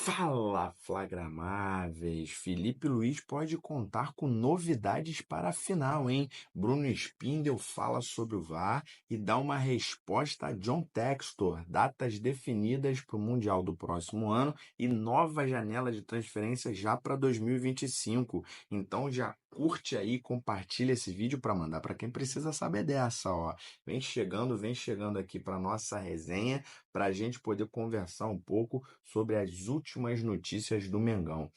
Fala, Flagramáveis! Felipe Luiz pode contar com novidades para a final, hein? Bruno Spindel fala sobre o VAR e dá uma resposta a John Textor. Datas definidas para o Mundial do próximo ano e nova janela de transferência já para 2025. Então já curte aí, compartilha esse vídeo para mandar para quem precisa saber dessa, ó. Vem chegando aqui para nossa resenha para a gente poder conversar um pouco sobre as últimas notícias do Mengão.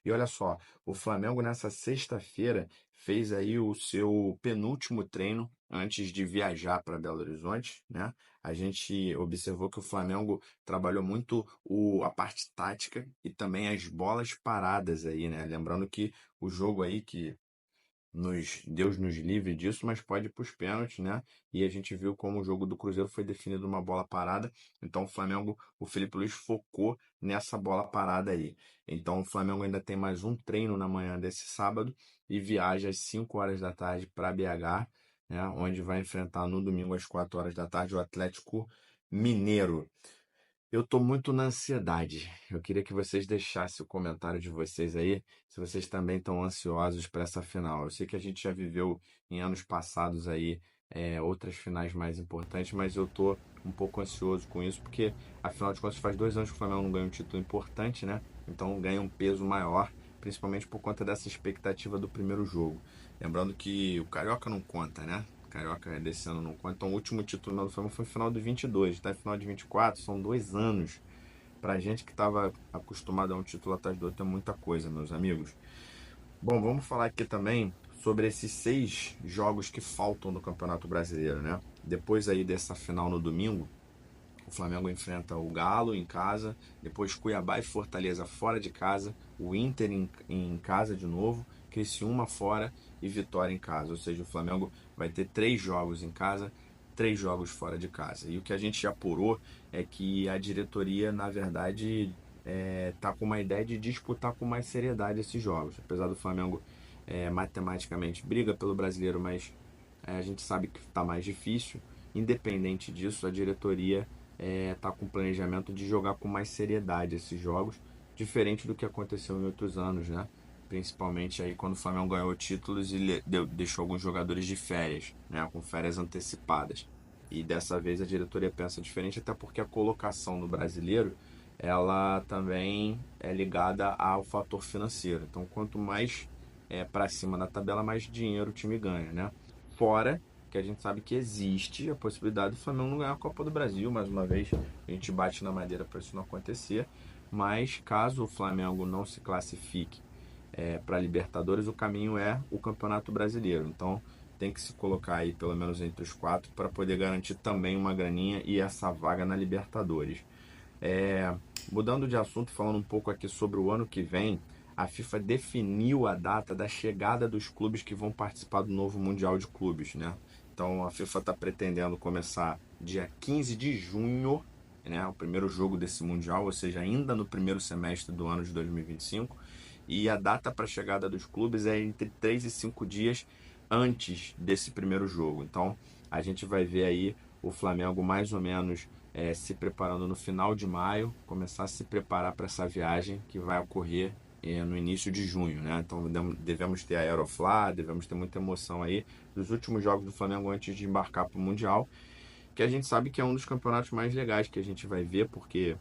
E olha só, o Flamengo nessa sexta-feira fez aí o seu penúltimo treino antes de viajar para Belo Horizonte, né? A gente observou que o Flamengo trabalhou muito a parte tática e também as bolas paradas aí, né? Lembrando que o jogo aí que Deus nos livre disso, mas pode ir para os pênaltis, né? E a gente viu como o jogo do Cruzeiro foi definido uma bola parada. Então o Flamengo, o Felipe Luiz focou nessa bola parada aí. Então o Flamengo ainda tem mais um treino na manhã desse sábado e viaja às 5 horas da tarde para BH, né? Onde vai enfrentar no domingo às 4 horas da tarde o Atlético Mineiro. Eu tô muito na ansiedade. Eu queria que vocês deixassem o comentário de vocês aí, se vocês também estão ansiosos para essa final. Eu sei que a gente já viveu em anos passados aí outras finais mais importantes, mas eu tô um pouco ansioso com isso, porque afinal de contas faz 2 anos que o Flamengo não ganha um título importante, né? Então ganha um peso maior, principalmente por conta dessa expectativa do primeiro jogo. Lembrando que o Carioca não conta, né? Carioca desse ano não conta. Então, o último título do Flamengo foi no final de 22, tá? Final de 24, são 2 anos. Pra gente que estava acostumado a um título atrás do outro, é muita coisa, meus amigos. Bom, vamos falar aqui também sobre esses 6 jogos que faltam no Campeonato Brasileiro, né? Depois aí dessa final no domingo, o Flamengo enfrenta o Galo em casa, depois Cuiabá e Fortaleza fora de casa, o Inter em casa de novo, Criciúma fora e Vitória em casa. Ou seja, o Flamengo vai ter 3 jogos em casa, 3 jogos fora de casa. E o que a gente apurou é que a diretoria, na verdade, tá com uma ideia de disputar com mais seriedade esses jogos. Apesar do Flamengo matematicamente briga pelo brasileiro, mas a gente sabe que está mais difícil. Independente disso, a diretoria está com o planejamento de jogar com mais seriedade esses jogos, diferente do que aconteceu em outros anos, né? Principalmente aí quando o Flamengo ganhou títulos e deixou alguns jogadores de férias, né? Com férias antecipadas. E dessa vez a diretoria pensa diferente, até porque a colocação no brasileiro ela também é ligada ao fator financeiro. Então, quanto mais para cima na tabela, mais dinheiro o time ganha, né? Fora que a gente sabe que existe a possibilidade do Flamengo não ganhar a Copa do Brasil. Mais uma vez, a gente bate na madeira para isso não acontecer. Mas caso o Flamengo não se classifique para Libertadores, o caminho é o Campeonato Brasileiro. Então tem que se colocar aí pelo menos entre os 4 para poder garantir também uma graninha e essa vaga na Libertadores. É, Mudando de assunto, falando um pouco aqui sobre o ano que vem, a FIFA definiu a data da chegada dos clubes que vão participar do novo Mundial de Clubes, né? Então a FIFA está pretendendo começar dia 15 de junho, né? O primeiro jogo desse Mundial, ou seja, ainda no primeiro semestre do ano de 2025. E a data para a chegada dos clubes é entre 3 e 5 dias antes desse primeiro jogo. Então a gente vai ver aí o Flamengo mais ou menos se preparando no final de maio, começar a se preparar para essa viagem que vai ocorrer no início de junho, né? Então devemos ter a Aeroflá, devemos ter muita emoção aí dos últimos jogos do Flamengo antes de embarcar para o Mundial, que a gente sabe que é um dos campeonatos mais legais que a gente vai ver, porque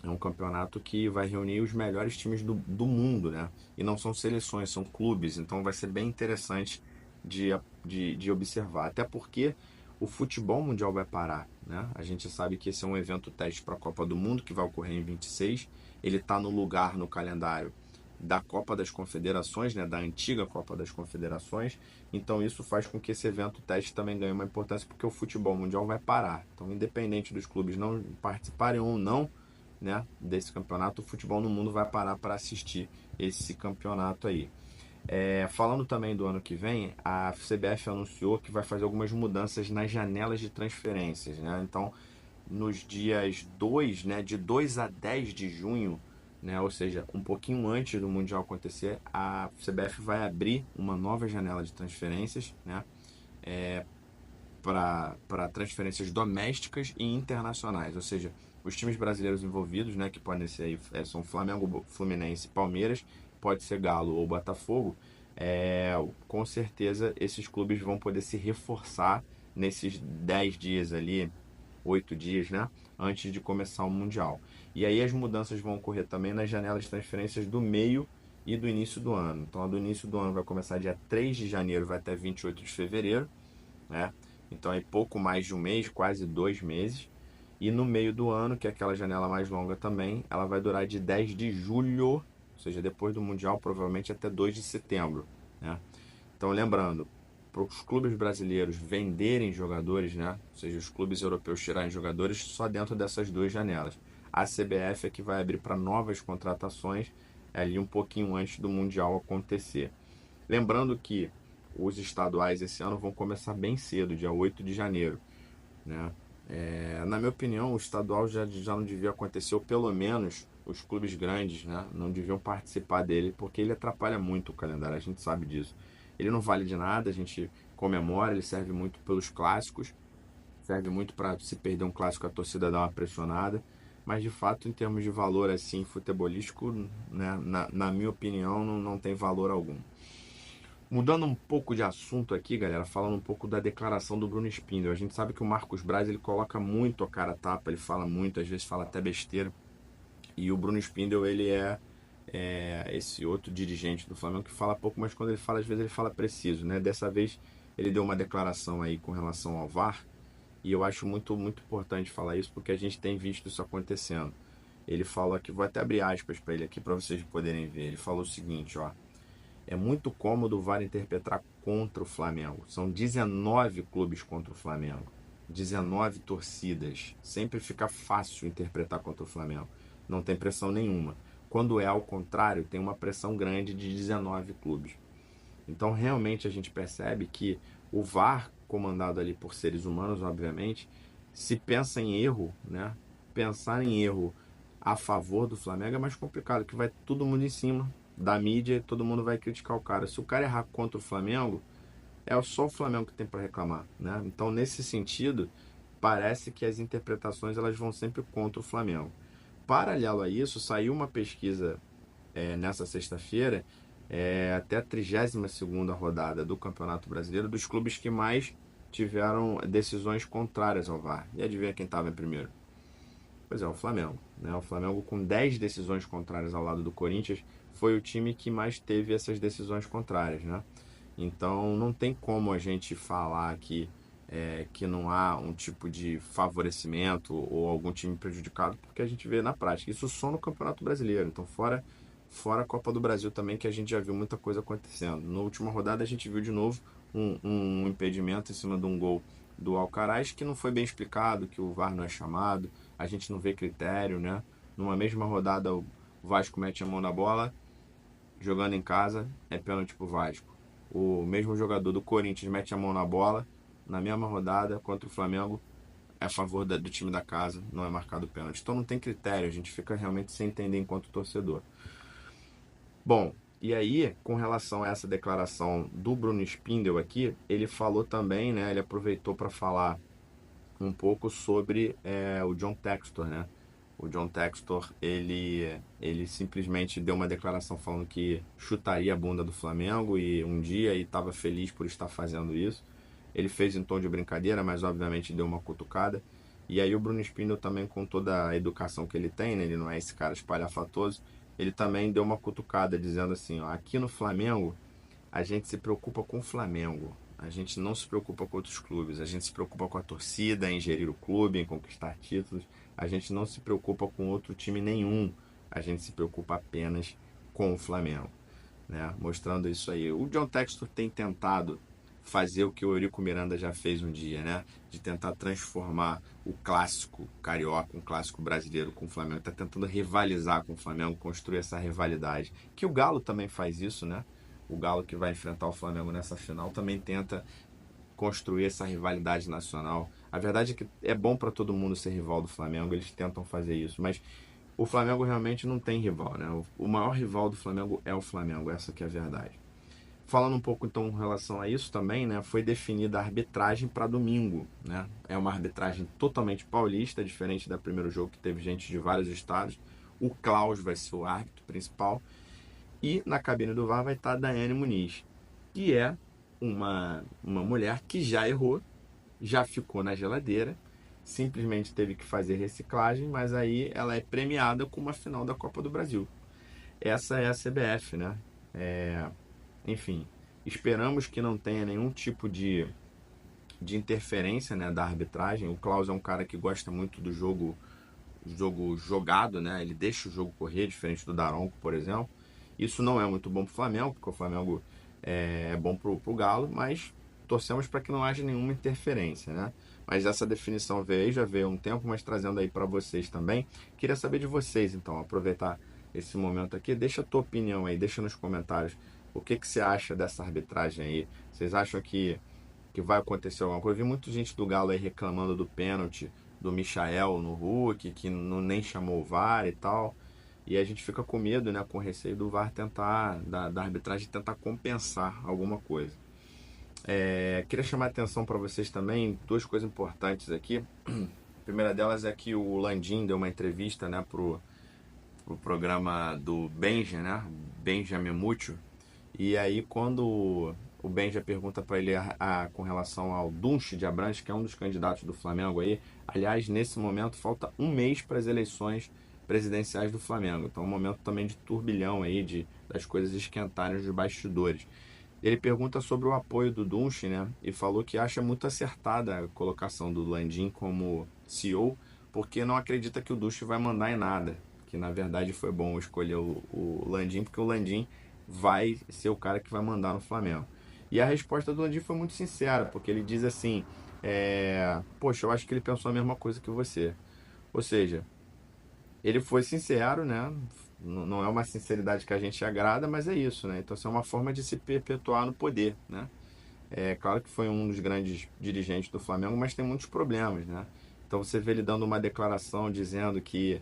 é um campeonato que vai reunir os melhores times do mundo, né? E não são seleções, são clubes, então vai ser bem interessante de observar. Até porque o futebol mundial vai parar, né? A gente sabe que esse é um evento teste para a Copa do Mundo, que vai ocorrer em 26. Ele está no lugar no calendário da Copa das Confederações, né, da antiga Copa das Confederações. Então isso faz com que esse evento teste também ganhe uma importância, porque o futebol mundial vai parar. Então, independente dos clubes não participarem ou não, né, desse campeonato, o futebol no mundo vai parar para assistir esse campeonato aí. Falando também do ano que vem, a CBF anunciou que vai fazer algumas mudanças nas janelas de transferências, né? Então, nos dias 2, né, de 2 a 10 de junho, né, ou seja, um pouquinho antes do Mundial acontecer, a CBF vai abrir uma nova janela de transferências, né, para transferências domésticas e internacionais, ou seja, os times brasileiros envolvidos, né, que podem ser aí, são Flamengo, Fluminense, Palmeiras, pode ser Galo ou Botafogo, com certeza esses clubes vão poder se reforçar nesses 10 dias ali, 8 dias, né, antes de começar o Mundial. E aí as mudanças vão ocorrer também nas janelas de transferências do meio e do início do ano. Então a do início do ano vai começar dia 3 de janeiro, vai até 28 de fevereiro, né? Então é pouco mais de um mês, quase 2 meses. E no meio do ano, que é aquela janela mais longa também, ela vai durar de 10 de julho, ou seja, depois do Mundial, provavelmente até 2 de setembro, né? Então lembrando, para os clubes brasileiros venderem jogadores, né? Ou seja, os clubes europeus tirarem jogadores só dentro dessas 2 janelas. A CBF é que vai abrir para novas contratações ali um pouquinho antes do Mundial acontecer. Lembrando que os estaduais esse ano vão começar bem cedo, dia 8 de janeiro, né? Na minha opinião, o estadual já não devia acontecer, ou pelo menos os clubes grandes, né, não deviam participar dele, porque ele atrapalha muito o calendário, a gente sabe disso. Ele não vale de nada, a gente comemora, ele serve muito pelos clássicos, serve muito para se perder um clássico a torcida dar uma pressionada, mas de fato, em termos de valor assim futebolístico, né, na minha opinião, não tem valor algum. Mudando um pouco de assunto aqui, galera, falando um pouco da declaração do Bruno Spindel. A gente sabe que o Marcos Braz, ele coloca muito a cara a tapa, ele fala muito, às vezes fala até besteira. E o Bruno Spindel, ele é esse outro dirigente do Flamengo que fala pouco, mas quando ele fala, às vezes ele fala preciso, né? Dessa vez ele deu uma declaração aí com relação ao VAR, e eu acho muito, muito importante falar isso, porque a gente tem visto isso acontecendo. Ele falou aqui, vou até abrir aspas para ele aqui para vocês poderem ver. Ele falou o seguinte, ó: é muito cômodo o VAR interpretar contra o Flamengo. São 19 clubes contra o Flamengo. 19 torcidas. Sempre fica fácil interpretar contra o Flamengo. Não tem pressão nenhuma. Quando é ao contrário, tem uma pressão grande de 19 clubes. Então, realmente, a gente percebe que o VAR, comandado ali por seres humanos, obviamente, se pensa em erro, né? Pensar em erro a favor do Flamengo é mais complicado, que vai todo mundo em cima da mídia e todo mundo vai criticar o cara. Se o cara errar contra o Flamengo, é só o Flamengo que tem para reclamar, né? Então, nesse sentido, parece que as interpretações elas vão sempre contra o Flamengo. Paralelo a isso, saiu uma pesquisa nessa sexta-feira, até a 32ª rodada do Campeonato Brasileiro, dos clubes que mais tiveram decisões contrárias ao VAR. E adivinha quem estava em primeiro? Pois é, o Flamengo, né? O Flamengo, com 10 decisões contrárias ao lado do Corinthians, foi o time que mais teve essas decisões contrárias, né? Então não tem como a gente falar que não há um tipo de favorecimento ou algum time prejudicado, porque a gente vê na prática. Isso só no Campeonato Brasileiro. Então fora a Copa do Brasil também, que a gente já viu muita coisa acontecendo. Na última rodada a gente viu de novo um impedimento em cima de um gol do Alcaraz, que não foi bem explicado, que o VAR não é chamado, a gente não vê critério, né? Numa mesma rodada o Vasco mete a mão na bola, jogando em casa, é pênalti pro Vasco. O mesmo jogador do Corinthians mete a mão na bola, na mesma rodada contra o Flamengo, é a favor do time da casa, não é marcado pênalti. Então não tem critério, a gente fica realmente sem entender enquanto torcedor. Bom, e aí, com relação a essa declaração do Bruno Spindel aqui, ele falou também, né? Ele aproveitou para falar um pouco sobre o John Textor, né? O John Textor, ele simplesmente deu uma declaração falando que chutaria a bunda do Flamengo e um dia, e estava feliz por estar fazendo isso. Ele fez em tom de brincadeira, mas obviamente deu uma cutucada. E aí o Bruno Spindel também, com toda a educação que ele tem, né? Ele não é esse cara espalhafatoso, ele também deu uma cutucada, dizendo assim, ó: aqui no Flamengo, a gente se preocupa com o Flamengo. A gente não se preocupa com outros clubes. A gente se preocupa com a torcida, em gerir o clube, em conquistar títulos. A gente não se preocupa com outro time nenhum. A gente se preocupa apenas com o Flamengo, né? Mostrando isso aí. O John Textor tem tentado fazer o que o Eurico Miranda já fez um dia, né? De tentar transformar o clássico carioca, um clássico brasileiro com o Flamengo. Está tentando rivalizar com o Flamengo, construir essa rivalidade. Que o Galo também faz isso, né? O Galo, que vai enfrentar o Flamengo nessa final, também tenta construir essa rivalidade nacional. A verdade é que é bom para todo mundo ser rival do Flamengo, eles tentam fazer isso, mas o Flamengo realmente não tem rival, né? O maior rival do Flamengo é o Flamengo, essa que é a verdade. Falando um pouco então em relação a isso também, né, foi definida a arbitragem para domingo, né? É uma arbitragem totalmente paulista, diferente da primeiro jogo que teve gente de vários estados. O Klaus vai ser o árbitro principal e na cabine do VAR vai estar a Daiane Muniz, que é uma mulher que já errou, já ficou na geladeira, simplesmente teve que fazer reciclagem, mas aí ela é premiada com uma final da Copa do Brasil. Essa é a CBF, né? Enfim, esperamos que não tenha nenhum tipo de interferência, né, da arbitragem. O Klaus é um cara que gosta muito do jogo jogado, né? Ele deixa o jogo correr, diferente do Daronco, por exemplo. Isso não é muito bom para o Flamengo, porque o Flamengo é bom para o Galo, mas torcemos para que não haja nenhuma interferência, né? Mas essa definição veio aí, já veio há um tempo, mas trazendo aí para vocês também. Queria saber de vocês, então, aproveitar esse momento aqui. Deixa a tua opinião aí, deixa nos comentários o que você acha dessa arbitragem aí. Vocês acham que vai acontecer alguma coisa? Eu vi muita gente do Galo aí reclamando do pênalti do Michael no Hulk, que não, nem chamou o VAR e tal. E a gente fica com medo, né, com receio do VAR tentar, da arbitragem tentar compensar alguma coisa. Queria chamar a atenção para vocês também, duas coisas importantes aqui. A primeira delas é que o Landim deu uma entrevista, né, pro programa do Benja, né, Benjamin Múcio. E aí quando o Benja pergunta para ele com relação ao Dunche de Abrantes, que é um dos candidatos do Flamengo aí. Aliás, nesse momento falta um mês para as eleições presidenciais do Flamengo. Então é um momento também de turbilhão aí, das coisas esquentarem os bastidores. Ele pergunta sobre o apoio do Dunche, né? E falou que acha muito acertada a colocação do Landim como CEO, porque não acredita que o Dunche vai mandar em nada. Que na verdade foi bom escolher o Landim, porque o Landim vai ser o cara que vai mandar no Flamengo. E a resposta do Landim foi muito sincera, porque ele diz assim: poxa, eu acho que ele pensou a mesma coisa que você. Ou seja, ele foi sincero, né? Não é uma sinceridade que a gente agrada, mas é isso, né? Então, isso é uma forma de se perpetuar no poder, né? É claro que foi um dos grandes dirigentes do Flamengo, mas tem muitos problemas, né? Então, você vê ele dando uma declaração dizendo que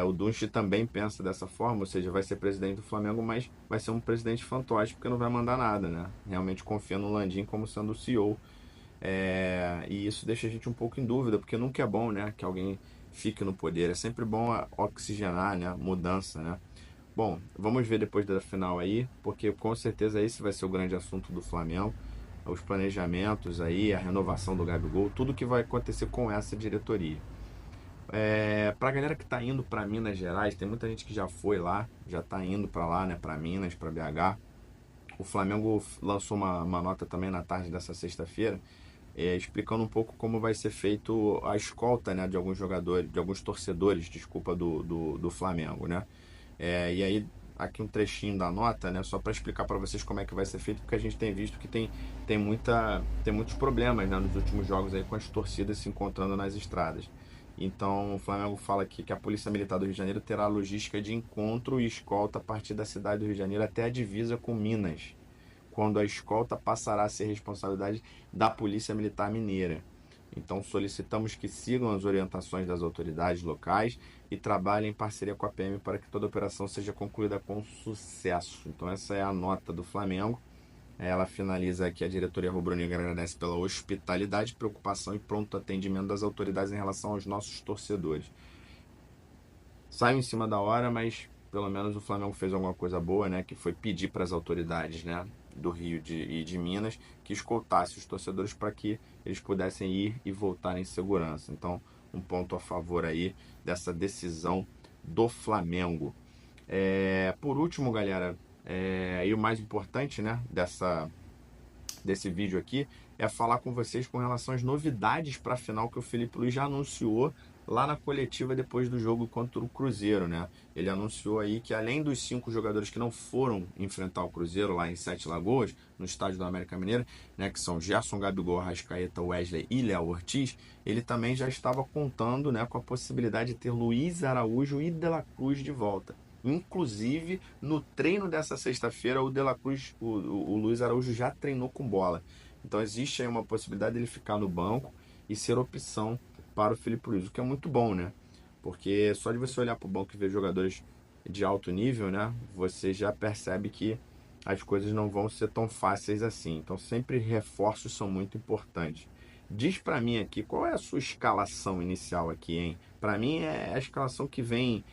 o Dunche também pensa dessa forma, ou seja, vai ser presidente do Flamengo, mas vai ser um presidente fantoche, porque não vai mandar nada, né? Realmente confia no Landim como sendo o CEO. E isso deixa a gente um pouco em dúvida, porque nunca é bom, né, que alguém fique no poder. É sempre bom oxigenar, né, mudança, né. Bom, vamos ver depois da final aí, porque com certeza esse vai ser o grande assunto do Flamengo. Os planejamentos aí, a renovação do Gabigol, tudo que vai acontecer com essa diretoria. Pra galera que tá indo para Minas Gerais, tem muita gente que já foi lá, já tá indo para lá, né, para Minas, para BH. O Flamengo lançou uma nota também na tarde dessa sexta-feira, explicando um pouco como vai ser feito a escolta, né, de alguns jogadores, de alguns torcedores, desculpa, do Flamengo, né? E aí aqui um trechinho da nota, né, só para explicar para vocês como é que vai ser feito, porque a gente tem visto que tem muitos problemas, né, nos últimos jogos aí com as torcidas se encontrando nas estradas. Então o Flamengo fala aqui que a Polícia Militar do Rio de Janeiro terá logística de encontro e escolta a partir da cidade do Rio de Janeiro até a divisa com Minas, quando a escolta passará a ser responsabilidade da Polícia Militar Mineira. Então solicitamos que sigam as orientações das autoridades locais e trabalhem em parceria com a PM para que toda a operação seja concluída com sucesso. Então essa é a nota do Flamengo. Ela finaliza aqui: a diretoria rubro-negra agradece pela hospitalidade, preocupação e pronto atendimento das autoridades em relação aos nossos torcedores. Saiu em cima da hora, mas pelo menos o Flamengo fez alguma coisa boa, né? Que foi pedir para as autoridades, né, do Rio e de Minas que escoltasse os torcedores para que eles pudessem ir e voltar em segurança. Então, um ponto a favor aí dessa decisão do Flamengo. Por último, galera, e o mais importante, né, desse vídeo aqui é falar com vocês com relação às novidades para a final que o Felipe Luiz já anunciou lá na coletiva depois do jogo contra o Cruzeiro, né? Ele anunciou aí que além dos 5 jogadores que não foram enfrentar o Cruzeiro lá em Sete Lagoas, no estádio do América Mineiro, né, que são Gerson, Gabigol, Arrascaeta, Wesley e Léo Ortiz, ele também já estava contando, né, com a possibilidade de ter Luiz Araújo e De La Cruz de volta. Inclusive, no treino dessa sexta-feira, o De La Cruz, o Luiz Araújo já treinou com bola. Então existe aí uma possibilidade dele ficar no banco e ser opção para o Felipe Luiz, o que é muito bom, né? Porque só de você olhar para o banco e ver jogadores de alto nível, né, você já percebe que as coisas não vão ser tão fáceis assim. Então, sempre reforços são muito importantes. Diz para mim aqui, qual é a sua escalação inicial aqui, hein? Para mim é a escalação que vem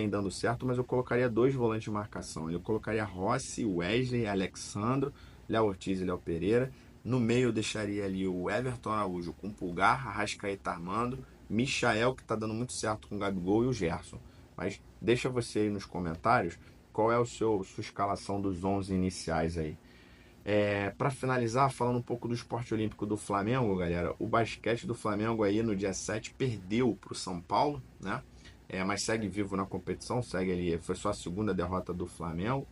dando certo, mas eu colocaria 2 volantes de marcação. Eu colocaria Rossi, Wesley, Alexandro, Léo Ortiz e Léo Pereira. No meio eu deixaria ali o Everton Araújo com Pulgar, Arrascaeta Armando, Michael, que está dando muito certo com o Gabigol, e o Gerson. Mas deixa você aí nos comentários qual é sua escalação dos 11 iniciais aí. Para finalizar, falando um pouco do esporte olímpico do Flamengo, galera, o basquete do Flamengo aí no dia 7 perdeu para o São Paulo, né? Mas segue vivo na competição, segue ali, foi só a segunda derrota do Flamengo.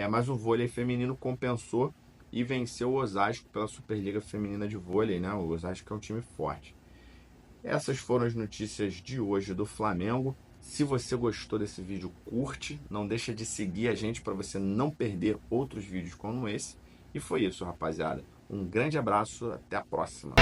Mas o vôlei feminino compensou e venceu o Osasco pela Superliga Feminina de Vôlei, né? O Osasco é um time forte. Essas foram as notícias de hoje do Flamengo. Se você gostou desse vídeo, curte, não deixa de seguir a gente para você não perder outros vídeos como esse. E foi isso, rapaziada. Um grande abraço, até a próxima.